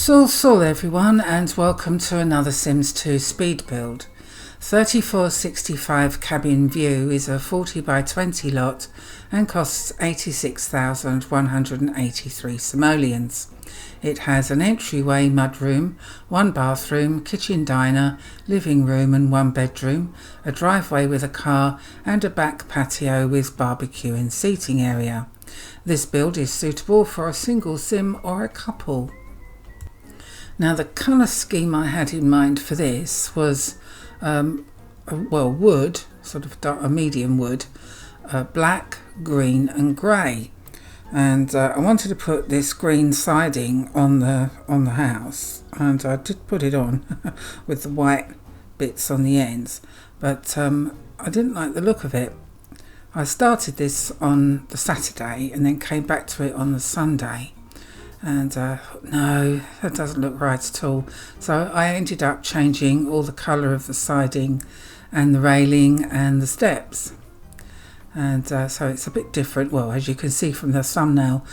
So everyone, and welcome to another Sims 2 speed build. 3465 cabin view is a 40 by 20 lot and costs 86,183 simoleons. It has an entryway mudroom, one bathroom, kitchen diner, living room and one bedroom, a driveway with a car and a back patio with barbecue and seating area. This build is suitable for a single sim or a couple. Now the colour scheme I had in mind for this was wood, sort of a medium wood, black, green and grey, and I wanted to put this green siding on the house, and I did put it on with the white bits on the ends, but I didn't like the look of it. I started this on the Saturday and then came back to it on the Sunday. And no, that doesn't look right at all. So I ended up changing all the colour of the siding and the railing and the steps. And so it's a bit different. Well, as you can see from the thumbnail,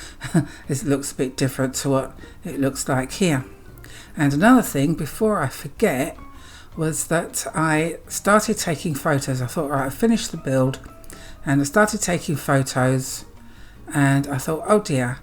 it looks a bit different to what it looks like here. And another thing, before I forget, was that I started taking photos. I thought, right, I finished the build and I started taking photos and I thought, oh dear,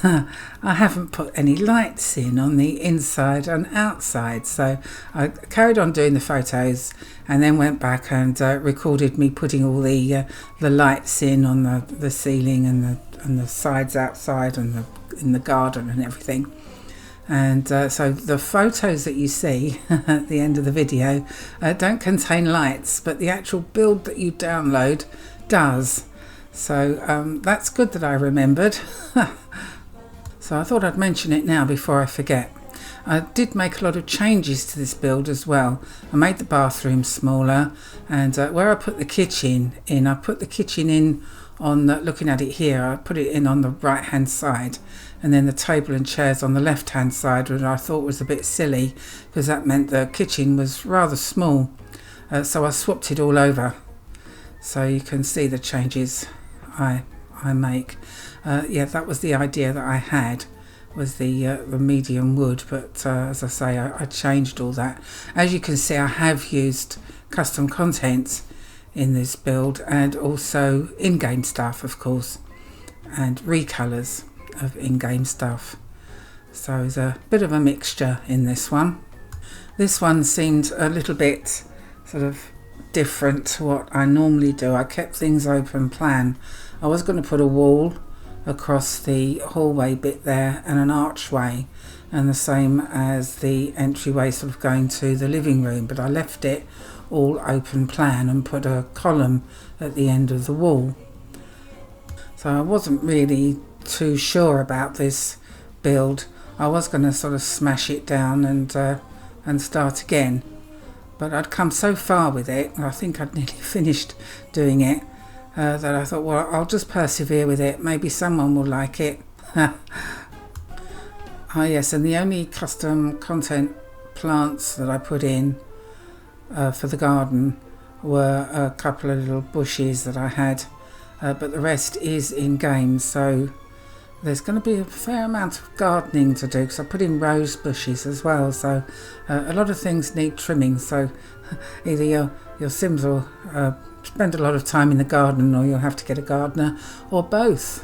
I haven't put any lights in on the inside and outside. So I carried on doing the photos and then went back and recorded me putting all the lights in on the ceiling and the sides outside and in the garden and everything. And so the photos that you see at the end of the video don't contain lights, but the actual build that you download does. So that's good that I remembered. So I thought I'd mention it now before I forget. I did make a lot of changes to this build as well. I made the bathroom smaller, and where I put the kitchen in, I put the kitchen in on looking at it here, I put it in on the right hand side, and then the table and chairs on the left hand side, which I thought was a bit silly because that meant the kitchen was rather small. So I swapped it all over, so you can see the changes I make. Yeah, that was the idea that I had, was the medium wood, but as I say, I changed all that. As you can see, I have used custom contents in this build and also in-game stuff, of course, and recolours of in-game stuff. So there's a bit of a mixture in this one. This one seemed a little bit sort of different to what I normally do. I kept things open plan. I was going to put a wall across the hallway bit there and an archway, and the same as the entryway sort of going to the living room, but I left it all open plan and put a column at the end of the wall. So I wasn't really too sure about this build. I was going to sort of smash it down and start again, but I'd come so far with it, I think I'd nearly finished doing it, that I thought, well, I'll just persevere with it. Maybe someone will like it. Oh yes, and the only custom content plants that I put in for the garden were a couple of little bushes that I had, but the rest is in game. So there's going to be a fair amount of gardening to do, because I put in rose bushes as well. So a lot of things need trimming. So either your Sims will spend a lot of time in the garden, or you'll have to get a gardener, or both.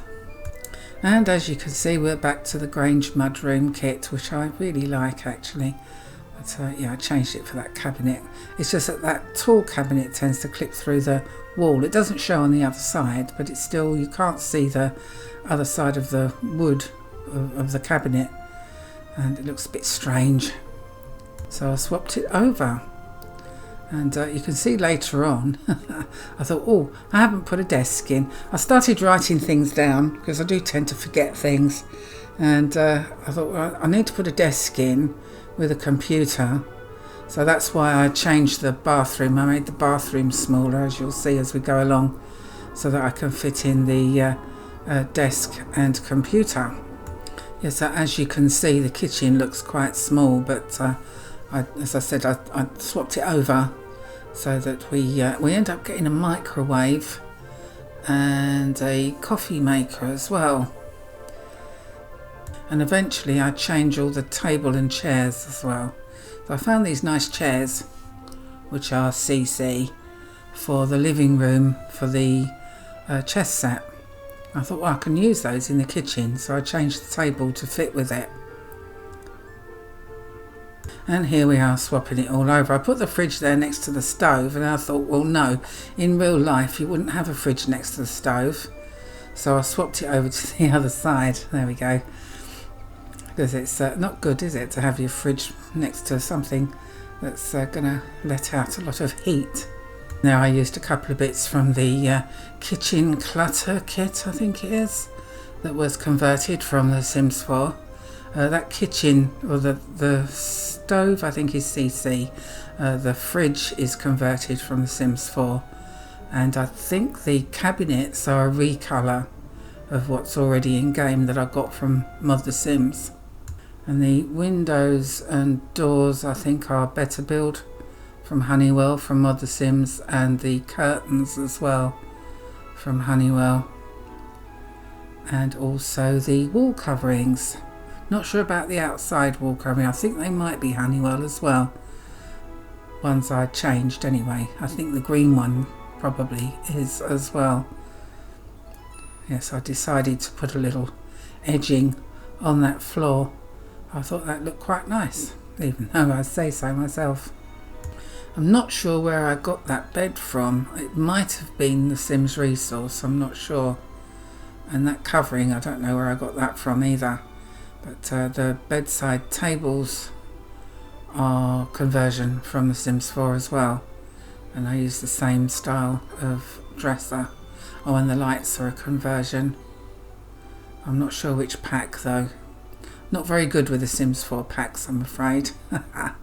And as you can see, we're back to the Grange mudroom kit, which I really like actually. But yeah, I changed it for that cabinet. It's just that tall cabinet tends to clip through the wall. It doesn't show on the other side, but it's still, you can't see the other side of the wood of the cabinet, and it looks a bit strange. So I swapped it over. And you can see later on, I thought, oh, I haven't put a desk in. I started writing things down because I do tend to forget things. And I thought, well, I need to put a desk in with a computer. So that's why I changed the bathroom. I made the bathroom smaller, as you'll see as we go along, so that I can fit in the desk and computer. Yes, so as you can see, the kitchen looks quite small, but as I said, I swapped it over so that we end up getting a microwave and a coffee maker as well. and eventually I change all the table and chairs as well. So I found these nice chairs which are CC for the living room for the chess set. I thought, well, I can use those in the kitchen, so I changed the table to fit with it. And here we are swapping it all over. I put the fridge there next to the stove, and I thought, well, no, in real life you wouldn't have a fridge next to the stove, so I swapped it over to the other side. There we go, because it's not good, is it, to have your fridge next to something that's gonna let out a lot of heat. Now I used a couple of bits from the kitchen clutter kit, I think it is, that was converted from The Sims 4. That kitchen, or the stove, I think is CC. The fridge is converted from The Sims 4. And I think the cabinets are a recolour of what's already in game that I got from Mod The Sims. And the windows and doors, I think, are Better Build from Honeywell from Mod The Sims, and the curtains as well from Honeywell, and also the wall coverings. Not sure about the outside wall covering. I think they might be Honeywell as well. Ones I changed anyway. I think the green one probably is as well. Yes, I decided to put a little edging on that floor. I thought that looked quite nice, even though I say so myself. I'm not sure where I got that bed from. It might have been The Sims Resource, I'm not sure. And that covering, I don't know where I got that from either. But the bedside tables are conversion from The Sims 4 as well. And I use the same style of dresser. Oh, and the lights are a conversion. I'm not sure which pack though. Not very good with The Sims 4 packs, I'm afraid. I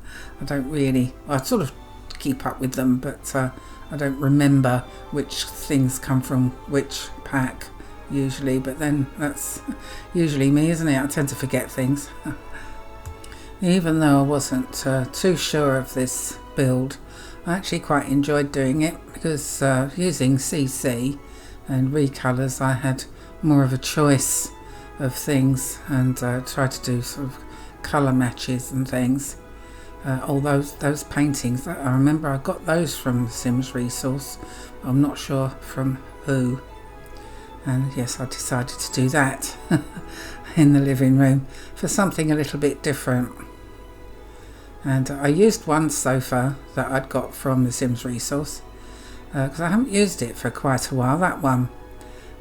don't really, I sort of keep up with them, but I don't remember which things come from which pack usually, but then that's usually me, isn't it? I tend to forget things. Even though I wasn't too sure of this build, I actually quite enjoyed doing it, because using CC and recolours I had more of a choice of things, and tried to do sort of colour matches and things. All those paintings, I remember I got those from The Sims Resource. I'm not sure from who. And yes, I decided to do that in the living room for something a little bit different. And I used one sofa that I'd got from The Sims Resource, because I haven't used it for quite a while, that one.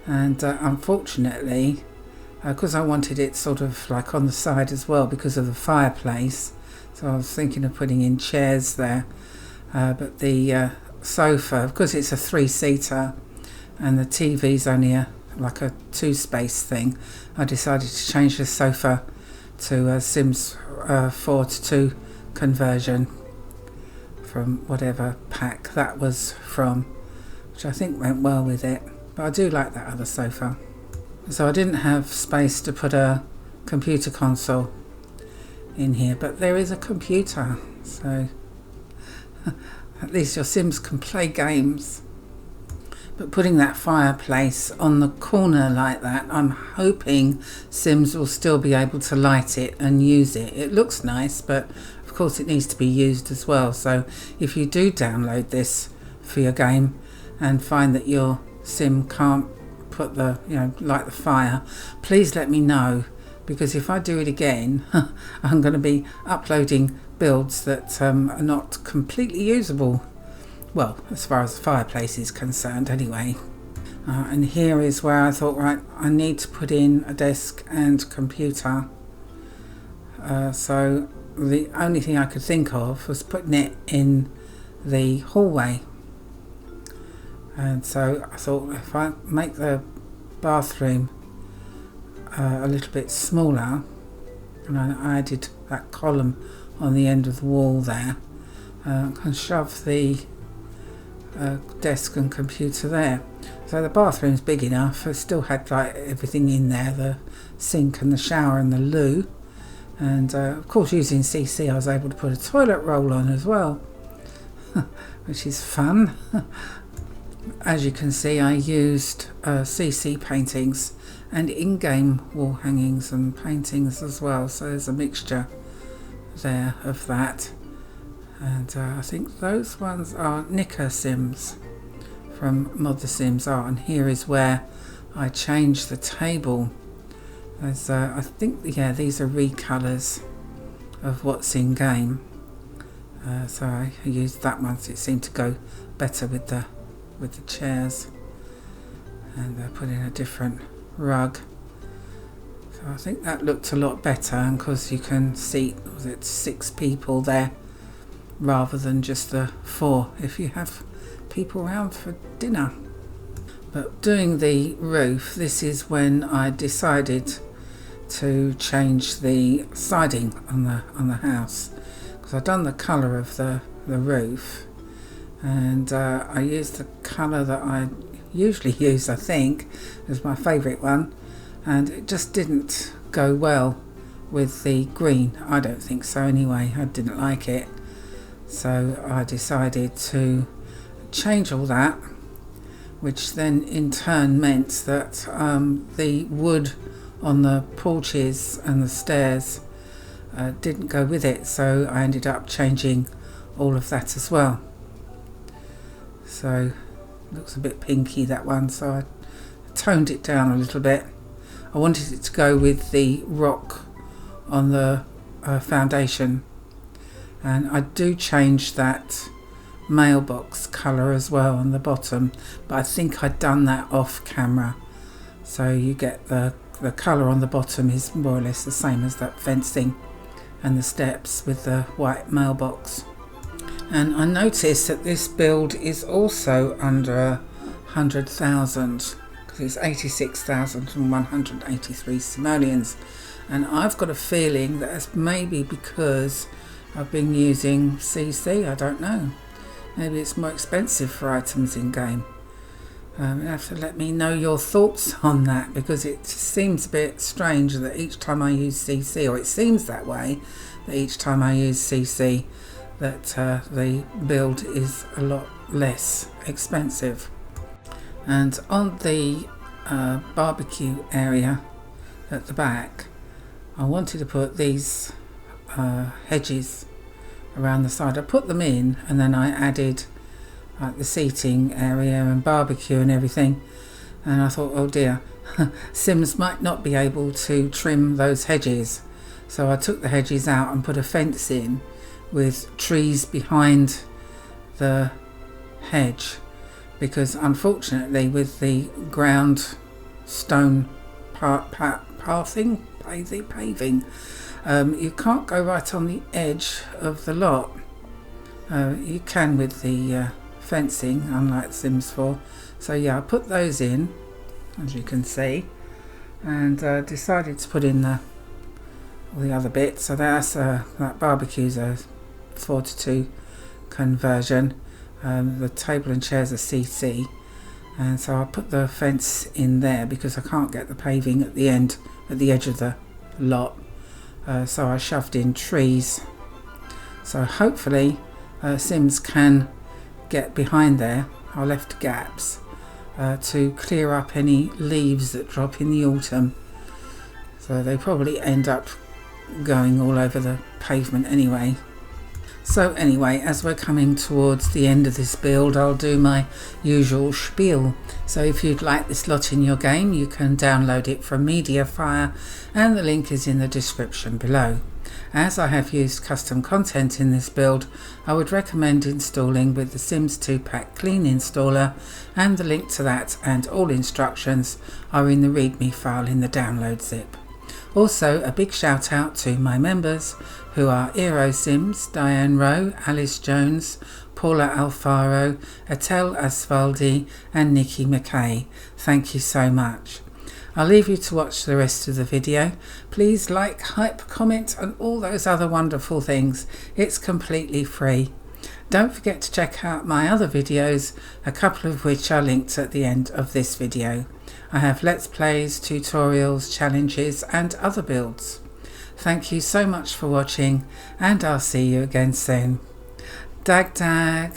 And unfortunately, because I wanted it sort of like on the side as well because of the fireplace, so I was thinking of putting in chairs there, but the sofa, because it's a 3-seater and the TV's only like a 2-space thing, I decided to change the sofa to a Sims 4 to 2 conversion from whatever pack that was from, which I think went well with it. But I do like that other sofa. So I didn't have space to put a computer console in here, but there is a computer, so at least your Sims can play games. But putting that fireplace on the corner like that, I'm hoping Sims will still be able to light it and use it. It looks nice, but of course it needs to be used as well. So if you do download this for your game and find that your Sim can't put the, light the fire, please let me know, because if I do it again, I'm going to be uploading builds that are not completely usable. Well, as far as the fireplace is concerned anyway. And here is where I thought, right, I need to put in a desk and computer. So the only thing I could think of was putting it in the hallway. And so I thought, if I make the bathroom a little bit smaller, and I added that column on the end of the wall there, I can shove the desk and computer there. So the bathroom's big enough. I still had like everything in there, the sink and the shower and the loo, and of course using CC I was able to put a toilet roll on as well which is fun. As you can see, I used CC paintings and in-game wall hangings and paintings as well, so there's a mixture there of that. And I think those ones are Nicker Sims from Mod the Sims Art, and here is where I changed the table. As I think, yeah, these are recolours of what's in game. So I used that one, so it seemed to go better with the chairs. And I put in a different rug. So I think that looked a lot better, and because you can seat, was it 6 people there rather than just the 4 if you have people around for dinner. But doing the roof, this is when I decided to change the siding on the house, because I've done the colour of the roof, and I used the colour that I usually use, I think is my favourite one, and it just didn't go well with the green. I don't think so anyway. I didn't like it, so I decided to change all that, which then in turn meant that the wood on the porches and the stairs didn't go with it, so I ended up changing all of that as well. So it looks a bit pinky, that one, so I toned it down a little bit. I wanted it to go with the rock on the foundation, and I do change that mailbox colour as well on the bottom, but I think I'd done that off camera, so you get the colour on the bottom is more or less the same as that fencing and the steps with the white mailbox. And I noticed that this build is also under 100,000, because it's 86,183 simoleons, and I've got a feeling that it's maybe because I've been using CC. I don't know, maybe it's more expensive for items in game. You have to let me know your thoughts on that, because it seems a bit strange that each time I use CC, or it seems that way, that each time I use CC, that the build is a lot less expensive. And on the barbecue area at the back, I wanted to put these hedges around the side. I put them in, and then I added like the seating area and barbecue and everything, and I thought, oh dear, Sims might not be able to trim those hedges, so I took the hedges out and put a fence in with trees behind the hedge, because unfortunately with the ground stone paving, you can't go right on the edge of the lot. You can with the fencing, unlike Sims 4. So yeah, I put those in, as you can see, and decided to put in the other bit. So that's that barbecue's a 4:2 conversion. The table and chairs are CC, and so I put the fence in there because I can't get the paving at the end, at the edge of the lot. So I shoved in trees. So hopefully Sims can get behind there. I left gaps to clear up any leaves that drop in the autumn, so they probably end up going all over the pavement anyway. So anyway, as we're coming towards the end of this build, I'll do my usual spiel. So if you'd like this lot in your game, you can download it from Mediafire, and the link is in the description below. As I have used custom content in this build, I would recommend installing with the Sims 2 Pack Clean installer, and the link to that and all instructions are in the README file in the download zip. Also, a big shout out to my members, who are Eero Sims, Diane Rowe, Alice Jones, Paula Alfaro, Atel Asfaldi and Nikki McKay. Thank you so much. I'll leave you to watch the rest of the video. Please like, hype, comment and all those other wonderful things. It's completely free. Don't forget to check out my other videos, a couple of which are linked at the end of this video. I have Let's Plays, tutorials, challenges and other builds. Thank you so much for watching, and I'll see you again soon. Dag dag!